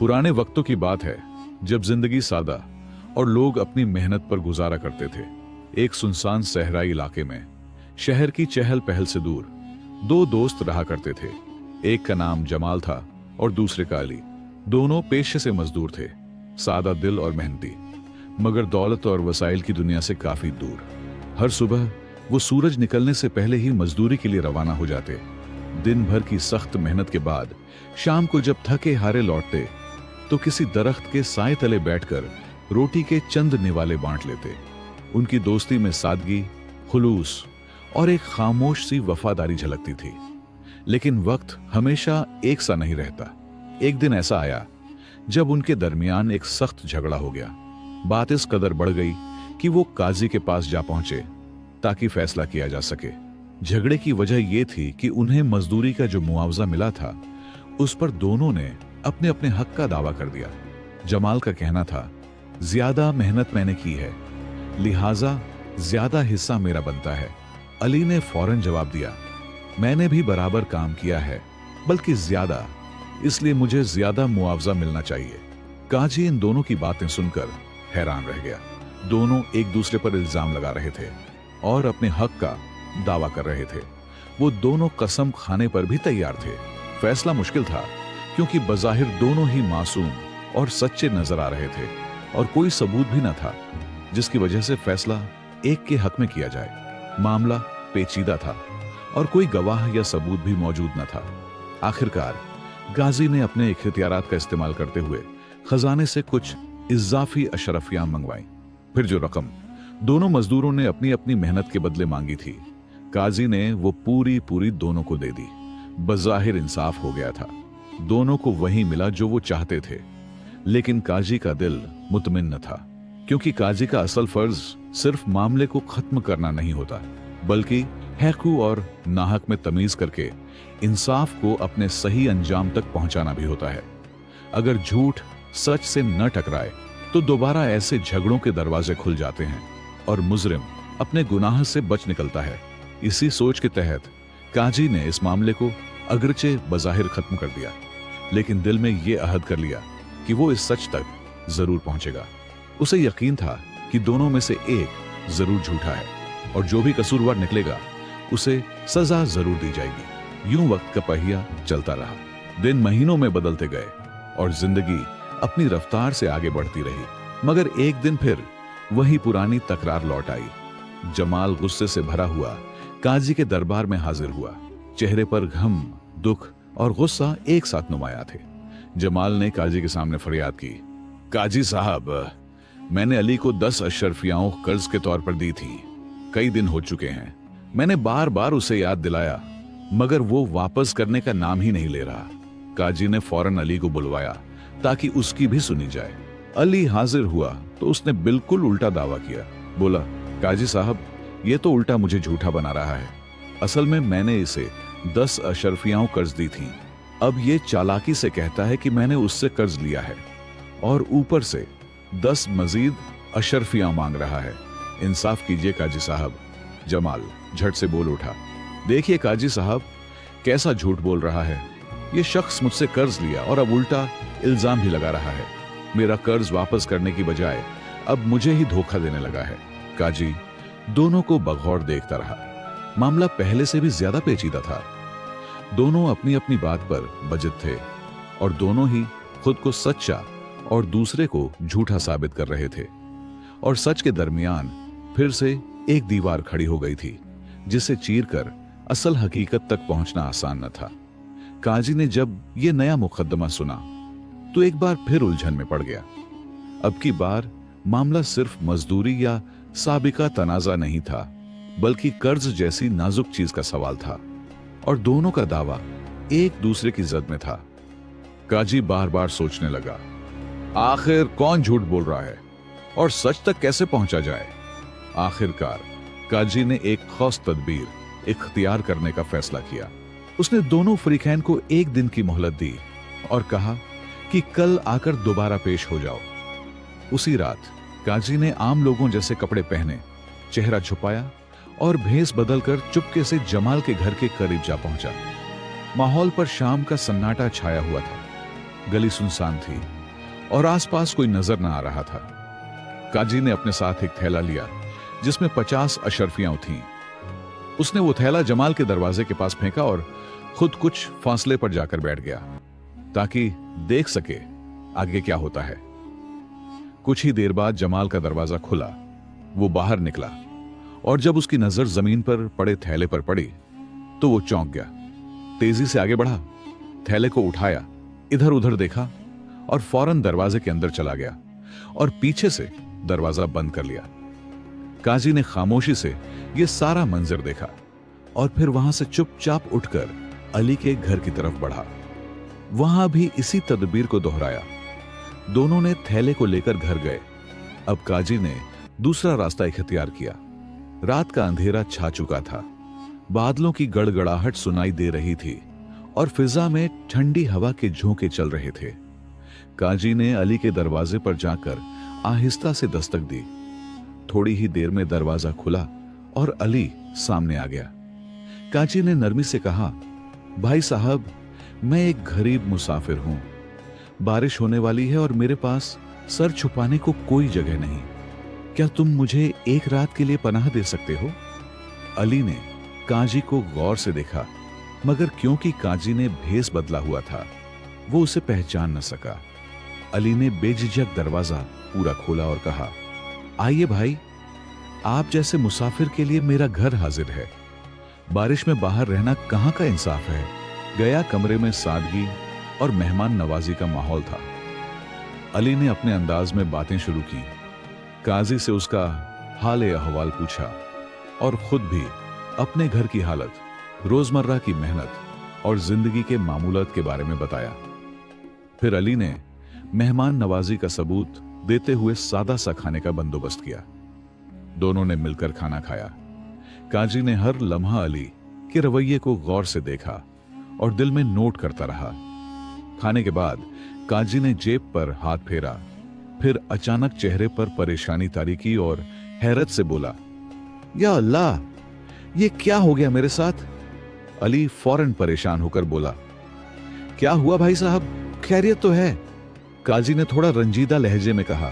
पुराने वक्तों की बात है जब जिंदगी सादा और लोग अपनी मेहनत पर गुजारा करते थे। एक सुनसान सहराई इलाके में शहर की चहल पहल से दूर दो दोस्त रहा करते थे। एक का नाम जमाल था और दूसरे का अली। दोनों पेशे से मजदूर थे, सादा दिल और मेहनती, मगर दौलत और वसाइल की दुनिया से काफी दूर। हर सुबह वो सूरज निकलने से पहले ही मजदूरी के लिए रवाना हो जाते। दिन भर की सख्त मेहनत के बाद शाम को जब थके हारे लौटते तो किसी दरख्त के साए तले बैठकर रोटी के चंद निवाले बांट लेते। उनकी दोस्ती में सादगी, खुलूस और एक खामोश सी वफादारी झलकती थी। लेकिन वक्त हमेशा एक सा नहीं रहता। एक दिन ऐसा आया जब उनके दरमियान एक सख्त झगड़ा हो गया। बात इस कदर बढ़ गई कि वो काजी के पास जा पहुंचे ताकि फैसला किया जा सके। झगड़े की वजह यह थी कि उन्हें मजदूरी का जो मुआवजा मिला था उस पर दोनों ने अपने अपने हक का दावा कर दिया। जमाल का कहना था, ज्यादा मेहनत मैंने की है, लिहाजा ज्यादा हिस्सा मेरा बनता है। अली ने फौरन जवाब दिया, मैंने भी बराबर काम किया है, बल्कि ज्यादा, इसलिए मुझे ज्यादा मुआवजा मिलना चाहिए। काजी इन दोनों की बातें सुनकर हैरान रह गया। दोनों एक दूसरे पर इल्जाम लगा रहे थे और अपने हक का दावा कर रहे थे। वो दोनों कसम खाने पर भी तैयार थे। फैसला मुश्किल था क्योंकि बज़ाहिर दोनों ही मासूम और सच्चे नजर आ रहे थे और कोई सबूत भी न था जिसकी वजह से फैसला एक के हक में किया जाए। मामला पेचीदा था और कोई गवाह या सबूत भी मौजूद न था। आखिरकार गाजी ने अपने इख्तियारात का इस्तेमाल करते हुए खजाने से कुछ इजाफी अशरफियां मंगवाई। फिर जो रकम दोनों मजदूरों ने अपनी अपनी मेहनत के बदले मांगी थी, काजी ने वो पूरी दोनों को दे दी। बज़ाहिर इंसाफ हो गया था। दोनों को वही मिला जो वो चाहते थे। लेकिन काजी का दिल मुतमिन न था, क्योंकि काजी का असल फर्ज सिर्फ मामले को खत्म करना नहीं होता, बल्कि हक़ और नाहक में तमीज करके इंसाफ को अपने सही अंजाम तक पहुंचाना भी होता है। अगर झूठ सच से न टकराए तो दोबारा ऐसे झगड़ों के दरवाजे खुल जाते हैं और मुजरिम अपने गुनाह से बच निकलता है। इसी सोच के तहत काजी ने इस मामले को अगरचे बज़ाहिर खत्म कर दिया, लेकिन दिल में यह अहद कर लिया कि वो इस सच तक जरूर पहुंचेगा। उसे यकीन था कि दोनों में से एक जरूर झूठा है और जो भी कसूरवार निकलेगा उसे सजा जरूर दी जाएगी। यूं वक्त का पहिया चलता रहा। दिन महीनों में बदलते गए और जिंदगी अपनी रफ्तार से आगे बढ़ती रही। मगर एक दिन फिर वही पुरानी तकरार लौट आई। जमाल गुस्से से भरा हुआ काजी के दरबार में हाजिर हुआ। चेहरे पर गम, दुख और गुस्सा एक साथ नुमाया थे। जमाल ने काजी के सामने फरियाद की, काजी साहब, मैंने अली को 10 अशरफियाओं कर्ज के तौर पर दी थी। कई दिन हो चुके हैं। मैंने बार बार उसे याद दिलाया, मगर वो वापस करने का नाम ही नहीं ले रहा। काजी ने फौरन अली को बुलवाया ताकि उसकी भी सुनी जाए। अली हाजिर हुआ तो उसने बिल्कुल उल्टा दावा किया। बोला, काजी साहब, ये तो उल्टा मुझे झूठा बना रहा है। असल में मैंने इसे 10 अशरफियाओं कर्ज दी थी। अब ये चालाकी से कहता है कि मैंने उससे कर्ज लिया है और ऊपर से 10 मजीद अशरफियां मांग रहा है। इंसाफ कीजिए काजी साहब। जमाल झट से बोल उठा, देखिए काजी साहब, कैसा झूठ बोल रहा है। ये शख्स मुझसे कर्ज लिया और अब उल्टा इल्जाम भी लगा रहा है। मेरा कर्ज वापस करने की बजाय अब मुझे ही धोखा देने लगा है। काजी दोनों को बगौर देखता रहा। मामला पहले से भी ज्यादा पेचीदा था। दोनों अपनी अपनी बात पर बजित थे और दोनों ही खुद को सच्चा और दूसरे को झूठा साबित कर रहे थे। और सच के दरमियान फिर से एक दीवार खड़ी हो गई थी जिसे चीरकर असल हकीकत तक पहुंचना आसान न था। काजी ने जब यह नया मुकदमा सुना तो एक बार फिर उलझन में पड़ गया। अब की बार मामला सिर्फ मजदूरी या साबिका तनाजा नहीं था, बल्कि कर्ज जैसी नाजुक चीज का सवाल था और दोनों का दावा एक दूसरे की जद में था। काजी बार बार सोचने लगा, आखिर कौन झूठ बोल रहा है और सच तक कैसे पहुंचा जाए। आखिरकार काजी ने एक खास तदबीर इख्तियार करने का फैसला किया। उसने दोनों फरीकैन को एक दिन की मोहलत दी और कहा कि कल आकर दोबारा पेश हो जाओ। उसी रात काजी ने आम लोगों जैसे कपड़े पहने, चेहरा छुपाया और भेस बदलकर चुपके से जमाल के घर के करीब जा पहुंचा। माहौल पर शाम का सन्नाटा छाया हुआ था। गली सुनसान थी और आसपास कोई नजर न आ रहा था। काजी ने अपने साथ एक थैला लिया जिसमें 50 अशर्फियां थीं। उसने वो थैला जमाल के दरवाजे के पास फेंका और खुद कुछ फासले पर जाकर बैठ गया ताकि देख सके आगे क्या होता है। कुछ ही देर बाद जमाल का दरवाजा खुला। वो बाहर निकला और जब उसकी नजर जमीन पर पड़े थैले पर पड़ी तो वो चौंक गया। तेजी से आगे बढ़ा, थैले को उठाया, इधर उधर देखा और फौरन दरवाजे के अंदर चला गया और पीछे से दरवाजा बंद कर लिया। काजी ने खामोशी से यह सारा मंजर देखा और फिर वहां से चुपचाप उठकर अली के घर की तरफ बढ़ा। वहां भी इसी तदबीर को दोहराया। दोनों ने थैले को लेकर घर गए। अब काजी ने दूसरा रास्ता इख्तियार किया। रात का अंधेरा छा चुका था, बादलों की गड़गड़ाहट सुनाई दे रही थी और फिजा में ठंडी हवा के झोंके चल रहे थे। काजी ने अली के दरवाजे पर जाकर आहिस्ता से दस्तक दी। थोड़ी ही देर में दरवाजा खुला और अली सामने आ गया। काजी ने नरमी से कहा, भाई साहब, मैं एक गरीब मुसाफिर हूं। बारिश होने वाली है और मेरे पास सर छुपाने को कोई जगह नहीं। क्या तुम मुझे एक रात के लिए पनाह दे सकते हो? अली ने काजी को गौर से देखा, मगर क्योंकि काजी ने भेस बदला हुआ था वो उसे पहचान न सका। अली ने बेझिझक दरवाजा पूरा खोला और कहा, आइए भाई, आप जैसे मुसाफिर के लिए मेरा घर हाजिर है। बारिश में बाहर रहना कहां का इंसाफ है। गया कमरे में सादगी और मेहमान नवाजी का माहौल था। अली ने अपने अंदाज में बातें शुरू की। काजी से उसका हाल अहवाल पूछा और खुद भी अपने घर की हालत, रोजमर्रा की मेहनत और जिंदगी के मामूलात के बारे में बताया। फिर अली ने मेहमान नवाजी का सबूत देते हुए सादा सा खाने का बंदोबस्त किया। दोनों ने मिलकर खाना खाया। काजी ने हर लम्हा अली के रवैये को गौर से देखा और दिल में नोट करता रहा। खाने के बाद काजी ने जेब पर हाथ फेरा, फिर अचानक चेहरे पर परेशानी तारी की और हैरत से बोला, या अल्लाह, ये क्या हो गया मेरे साथ? अली फौरन परेशान होकर बोला, क्या हुआ भाई साहब, खैरियत तो है? काजी ने थोड़ा रंजीदा लहजे में कहा,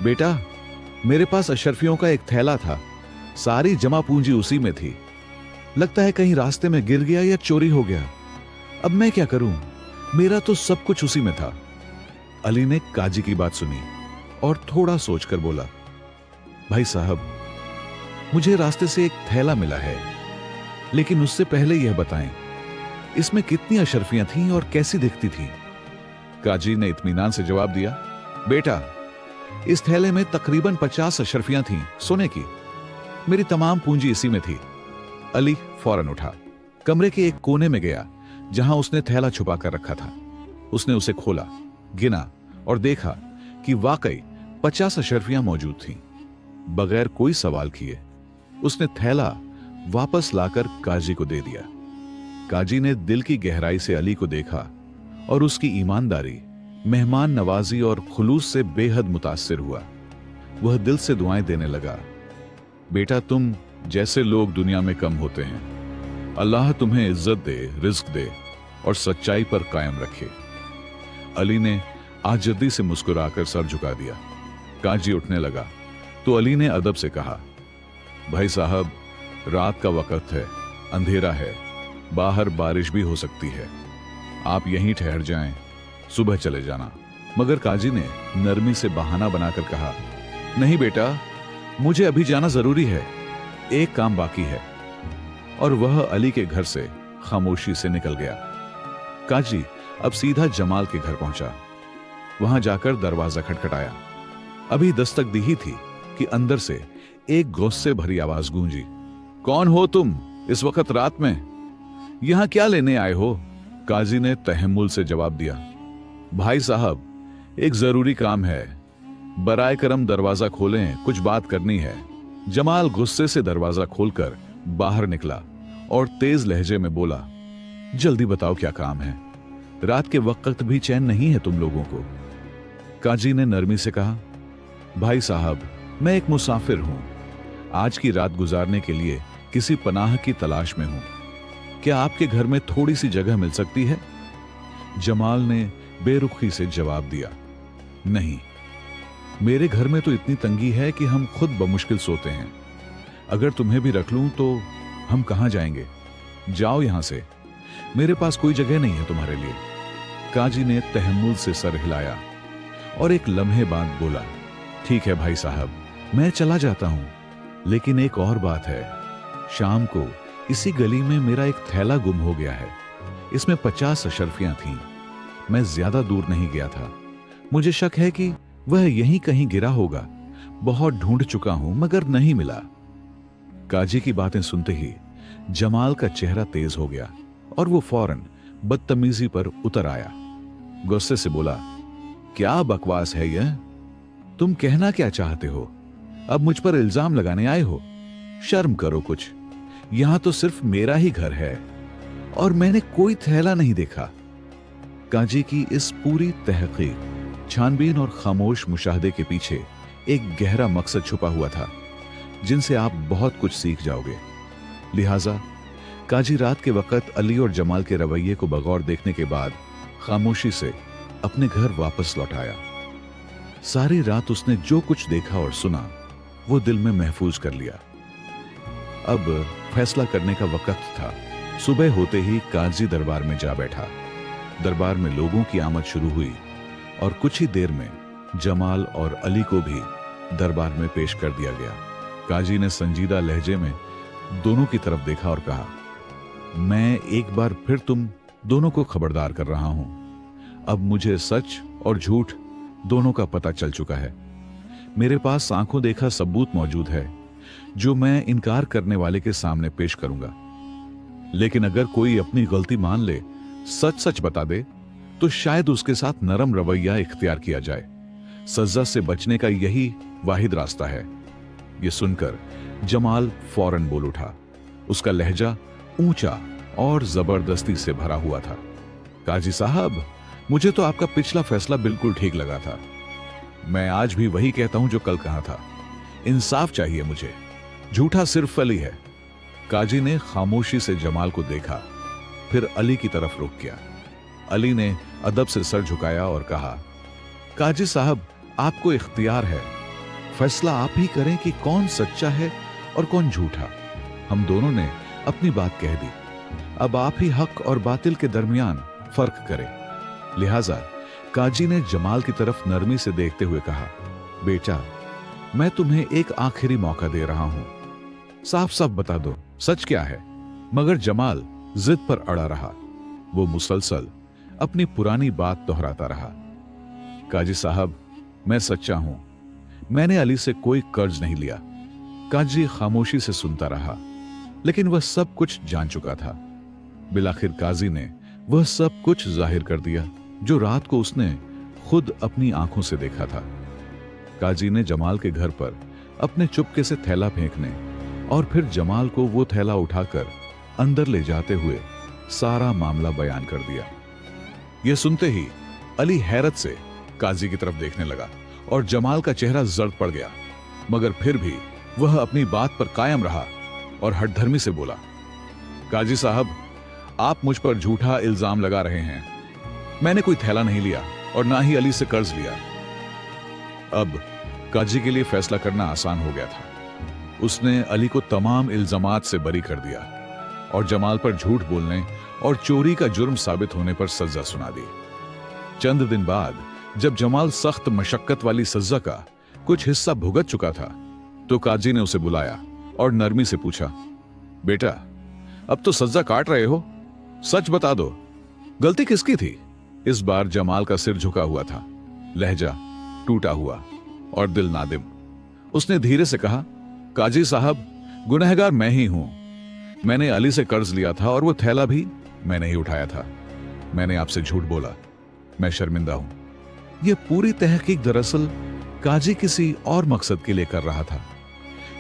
बेटा, मेरे पास अशरफियों का एक थैला था, सारी जमा पूंजी उसी में थी। लगता है कहीं रास्ते में गिर गया या चोरी हो गया। अब मैं क्या करूं? मेरा तो सब कुछ उसी में था। अली ने काजी की बात सुनी और थोड़ा सोचकर बोला, भाई साहब, मुझे रास्ते से एक थैला मिला है, लेकिन उससे पहले यह बताएं, इसमें कितनी अशरफियां थीं और कैसी दिखती थीं? काजी ने इत्मीनान से जवाब दिया, बेटा, इस थैले में तकरीबन 50 अशरफियां थीं सोने की। मेरी तमाम पूंजी इसी में थी। अली फौरन उठा, कमरे के एक कोने में गया जहां उसने थैला छुपा कर रखा था। उसने उसे खोला, गिना और देखा कि वाकई 50 अशरफियां मौजूद थीं। बगैर कोई सवाल किए उसने थैला वापस लाकर काजी को दे दिया। काजी ने दिल की गहराई से अली को देखा और उसकी ईमानदारी, मेहमान नवाजी और खुलूस से बेहद मुतासिर हुआ। वह दिल से दुआएं देने लगा, बेटा, तुम जैसे लोग दुनिया में कम होते हैं। अल्लाह तुम्हें इज्जत दे, रिज्क दे और सच्चाई पर कायम रखे। अली ने आजदी से मुस्कुराकर सर झुका दिया। काजी उठने लगा तो अली ने अदब से कहा, भाई साहब, रात का वक्त है, अंधेरा है, बाहर बारिश भी हो सकती है। आप यहीं ठहर जाएं, सुबह चले जाना। मगर काजी ने नरमी से बहाना बनाकर कहा, नहीं बेटा, मुझे अभी जाना जरूरी है, एक काम बाकी है। और वह अली के घर से खामोशी से निकल गया। काजी अब सीधा जमाल के घर पहुंचा। वहां जाकर दरवाजा खटखटाया। अभी दस्तक दी ही थी कि अंदर से एक गुस्से भरी आवाज गूंजी, कौन हो तुम इस वक्त रात में? यहां क्या लेने आए हो? काजी ने तहम्मुल से जवाब दिया, भाई साहब, एक जरूरी काम है, बराए करम दरवाजा खोलें, कुछ बात करनी है। जमाल गुस्से से दरवाजा खोलकर बाहर निकला और तेज लहजे में बोला, जल्दी बताओ क्या काम है, रात के वक्त भी चैन नहीं है तुम लोगों को। काजी ने नरमी से कहा, भाई साहब, मैं एक मुसाफिर हूं, आज की रात गुजारने के लिए किसी पनाह की तलाश में हूं। क्या आपके घर में थोड़ी सी जगह मिल सकती है? जमाल ने बेरुखी से जवाब दिया, नहीं, मेरे घर में तो इतनी तंगी है कि हम खुद बमुश्किल सोते हैं। अगर तुम्हें भी रख लूं तो हम कहां जाएंगे? जाओ यहां से, मेरे पास कोई जगह नहीं है तुम्हारे लिए। काजी ने तहम्मुल से सर हिलाया और एक लम्हे बाद बोला, ठीक है भाई साहब, मैं चला जाता हूं, लेकिन एक और बात है। शाम को इसी गली में मेरा एक थैला गुम हो गया है। इसमें 50 अशर्फियां थीं। मैं ज्यादा दूर नहीं गया था। मुझे शक है कि वह यहीं कहीं गिरा होगा। बहुत ढूंढ चुका हूं मगर नहीं मिला। काजी की बातें सुनते ही जमाल का चेहरा तेज हो गया और वो फौरन बदतमीजी पर उतर आया। गुस्से से बोला, क्या बकवास है यह? तुम कहना क्या चाहते हो? अब मुझ पर इल्जाम लगाने आए हो? शर्म करो कुछ। यहां तो सिर्फ मेरा ही घर है और मैंने कोई थैला नहीं देखा। काजी की इस पूरी तहकीक, छानबीन और खामोश मुशाहदे के पीछे एक गहरा मकसद छुपा हुआ था, जिनसे आप बहुत कुछ सीख जाओगे। लिहाजा काजी रात के वक्त अली और जमाल के रवैये को बगौर देखने के बाद खामोशी से अपने घर वापस लौट आया। सारी रात उसने जो कुछ देखा और सुना वो दिल में महफूज कर लिया। अब फैसला करने का वक्त था। सुबह होते ही काजी दरबार में जा बैठा। दरबार में लोगों की आमद शुरू हुई और कुछ ही देर में जमाल और अली को भी दरबार में पेश कर दिया गया। काजी ने संजीदा लहजे में दोनों की तरफ देखा और कहा, मैं एक बार फिर तुम दोनों को खबरदार कर रहा हूं। अब मुझे सच और झूठ दोनों का पता चल चुका है। मेरे पास आंखों देखा सबूत मौजूद है जो मैं इनकार करने वाले के सामने पेश करूंगा। लेकिन अगर कोई अपनी गलती मान ले, सच सच बता दे, तो शायद उसके साथ नरम रवैया इख्तियार किया जाए। सजा से बचने का यही वाहिद रास्ता है। यह सुनकर जमाल फौरन बोल उठा। उसका लहजा ऊंचा और जबरदस्ती से भरा हुआ था। काजी साहब, मुझे तो आपका पिछला फैसला बिल्कुल ठीक लगा था। मैं आज भी वही कहता हूं जो कल कहा था। इंसाफ चाहिए मुझे। झूठा सिर्फ अली है। काजी ने खामोशी से जमाल को देखा, फिर अली की तरफ रुख किया। अली ने अदब से सर झुकाया और कहा, काजी साहब, आपको इख्तियार है। फैसला आप ही करें कि कौन सच्चा है और कौन झूठा। हम दोनों ने अपनी बात कह दी। अब आप ही हक और बातिल के दरमियान फर्क करें। लिहाजा काजी ने जमाल की तरफ नरमी से देखते हुए कहा, बेटा, मैं तुम्हें एक आखिरी मौका दे रहा हूं। साफ साफ बता दो, सच क्या है? मगर जमाल जिद पर अड़ा रहा। वो मुसलसल अपनी पुरानी बात दोहराता रहा। काजी साहब, मैं सच्चा हूं। मैंने अली से कोई कर्ज नहीं लिया। काजी खामोशी से सुनता रहा, लेकिन वह सब कुछ जान चुका था। बिलाखिर काजी ने वह सब कुछ जाहिर कर दिया जो रात को उसने खुद अपनी आंखों से देखा था। काजी ने जमाल के घर पर अपने चुपके से थैला फेंकने और फिर जमाल को वो थैला उठाकर अंदर ले जाते हुए सारा मामला बयान कर दिया। यह सुनते ही अली हैरत से काजी की तरफ देखने लगा और जमाल का चेहरा जर्द पड़ गया, मगर फिर भी वह अपनी बात पर कायम रहा और हठधर्मी से बोला, काजी साहब, आप मुझ पर झूठा इल्जाम लगा रहे हैं। मैंने कोई थैला नहीं लिया और ना ही अली से कर्ज लिया। अब काजी के लिए फैसला करना आसान हो गया था। उसने अली को तमाम इल्जामात से बरी कर दिया और जमाल पर झूठ बोलने और चोरी का जुर्म साबित होने पर सजा सुना दी। चंद दिन बाद जब जमाल सख्त मशक्कत वाली सजा का कुछ हिस्सा भुगत चुका था, तो काजी ने उसे बुलाया और नरमी से पूछा, बेटा, अब तो सजा काट रहे हो, सच बता दो, गलती किसकी थी? इस बार जमाल का सिर झुका हुआ था, लहजा टूटा हुआ और दिल नादिम। उसने धीरे से कहा, काजी साहब, गुनहगार मैं ही हूं। मैंने अली से कर्ज लिया था और वो थैला भी मैंने ही उठाया था। मैंने आपसे झूठ बोला। मैं शर्मिंदा हूं। यह पूरी तहकीक दरअसल काजी किसी और मकसद के लिए कर रहा था,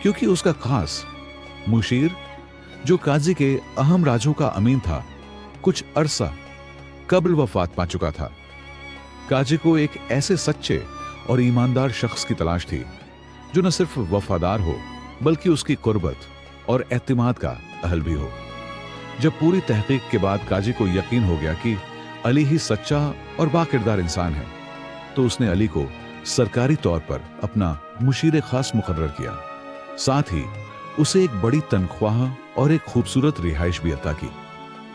क्योंकि उसका खास मुशीर, जो काजी के अहम राजों का अमीन था, कुछ अरसा कब्ल वफात पा चुका था। काजी को एक ऐसे सच्चे और ईमानदार शख्स की तलाश थी जो न सिर्फ वफादार हो बल्कि उसकी कुर्बत और एतमाद का अहल भी हो। जब पूरी तहकीक के बाद काजी को यकीन हो गया कि अली ही सच्चा और बाकिरदार इंसान है, तो उसने अली को सरकारी तौर पर अपना मुशीर खास मुकर्रर किया। साथ ही उसे एक बड़ी तनख्वाह और एक खूबसूरत रिहाइश भी अता की।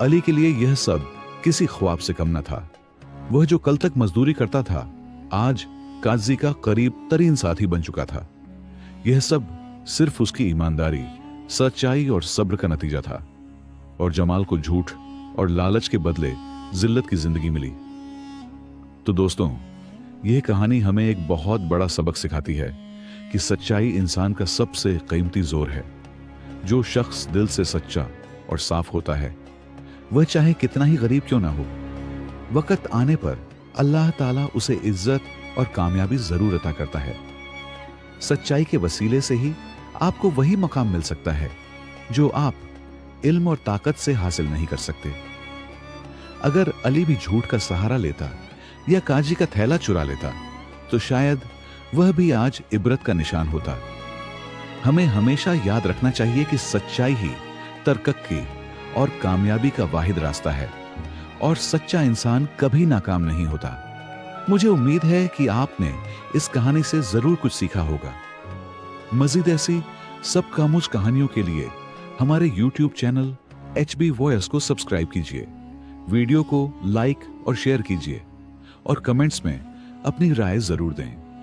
अली के लिए यह सब किसी ख्वाब से कम न था। वह जो कल तक मजदूरी करता था, आज काजी का करीब तरीन साथी बन चुका था। यह सब सिर्फ उसकी ईमानदारी, सच्चाई और सब्र का नतीजा था। और जमाल को झूठ और लालच के बदले जिल्लत की जिंदगी मिली। तो दोस्तों, यह कहानी हमें एक बहुत बड़ा सबक सिखाती है कि सच्चाई इंसान का सबसे कीमती जोर है। जो शख्स दिल से सच्चा और साफ होता है, वह चाहे कितना ही गरीब क्यों ना हो, वक्त आने पर अल्लाह ताला उसे इज्जत और कामयाबी जरूर अता करता है। सच्चाई के वसीले से ही आपको वही मकाम मिल सकता है जो आप इल्म और ताकत से हासिल नहीं कर सकते। अगर अली भी झूठ का सहारा लेता या काजी का थैला चुरा लेता, तो शायद वह भी आज इबरत का निशान होता। हमें हमेशा याद रखना चाहिए कि सच्चाई ही तरक्की और कामयाबी का वाहिद रास्ता है, और सच्चा इंसान कभी नाकाम नहीं होता। मुझे उम्मीद है कि आपने इस कहानी से जरूर कुछ सीखा होगा। मजीद ऐसी सब कामोज कहानियों के लिए हमारे YouTube चैनल HB वॉयस को सब्सक्राइब कीजिए, वीडियो को लाइक और शेयर कीजिए, और कमेंट्स में अपनी राय जरूर दें।